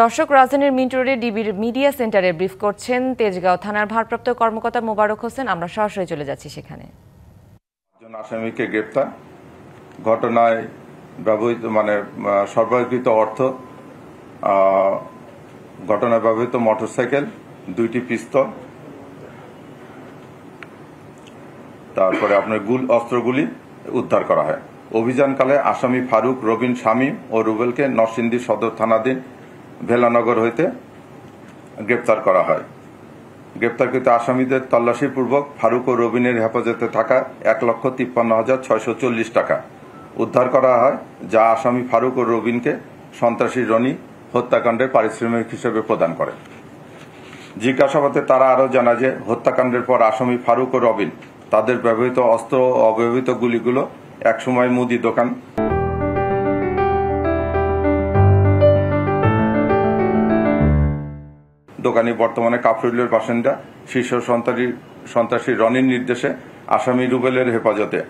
দর্শক, রাজধানীর মিন্টো রোডে ডিবির মিডিয়া সেন্টারে ব্রিফ করছেন তেজগাঁও থানার ভারপ্রাপ্ত কর্মকর্তা মোবারক হোসেন। আমরা সরাসরি চলে যাচ্ছি সেখানে। আসামিকে গ্রেপ্তার, ঘটনায় ব্যবহৃত সরবরাহকৃত অর্থ, ঘটনায় ব্যবহৃত মোটরসাইকেল, 2টি পিস্তল, তারপরে আপনার অস্ত্রগুলি উদ্ধার করা হয়। অভিযানকালে আসামি ফারুক, রবিন, শামীম ও রুবেলকে নরসিংদী সদর থানাধীন ভেলানগর হইতে গ্রেপ্তার করা হয়। গ্রেপ্তারকৃত আসামিদের তল্লাশিপূর্বক ফারুক ও রবিনের হেফাজতে থাকা 1,53,640 টাকা উদ্ধার করা হয়, যা আসামি ফারুক ও রবিনকে সন্ত্রাসী রনি হত্যাকাণ্ডের পারিশ্রমিক হিসেবে প্রদান করে। জিজ্ঞাসাবাদে তারা আরও জানায় যে হত্যাকাণ্ডের পর আসামি ফারুক ও রবিন তাদের ব্যবহৃত অস্ত্র ও অব্যবহৃত গুলিগুলো একসময় মুদি দোকানি বর্তমানে কাফরুলের বাসিন্দা শীর্ষ সন্ত্রাসী রনির নির্দেশে আসামি রুবেলের হেফাজতে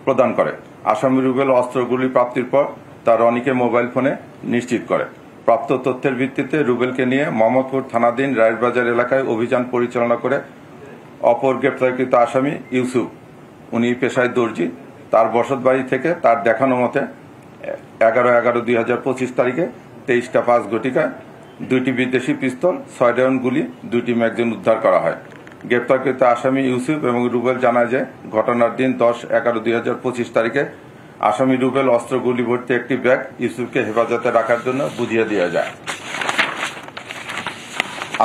প্রদান করে। আসামি রুবেল অস্ত্রগুলি প্রাপ্তির পর তা রনিকে মোবাইল ফোনে নিশ্চিত করে। প্রাপ্ত তথ্যের ভিত্তিতে রুবেলকে নিয়ে মোহাম্মদপুর থানাধীন রায়েরবাজার এলাকায় অভিযান পরিচালনা করে অপর গ্রেপ্তারকৃত আসামি ইউসুফ, উনি পেশায় দর্জি, তার বসতবাড়ি থেকে তার দেখানো মতে 11/11/2025 তারিখে 23টা 5 ঘটিকায় 2টি বিদেশি পিস্তল, 6 রাউন্ড গুলি, 2টি ম্যাগাজিন উদ্ধার করা হয়। গ্রেপ্তারকৃত আসামি ইউসুফ এবং রুবেল জানায় যে ঘটনার দিন 10/11/2025 তারিখে আসামি রুবেল অস্ত্রগুলি ভর্তি একটি ব্যাগ ইউসুফকে হেফাজতে রাখার জন্য বুঝিয়ে দেওয়া যায়।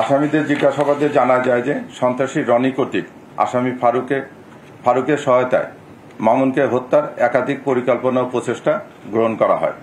আসামিদের জিজ্ঞাসাবাদে জানা যায় যে সন্ত্রাসী রনি কর্তৃক আসামি ফারুকের সহায়তায় মামুনকে হত্যার একাধিক পরিকল্পনা ও প্রচেষ্টা গ্রহণ করা হয়।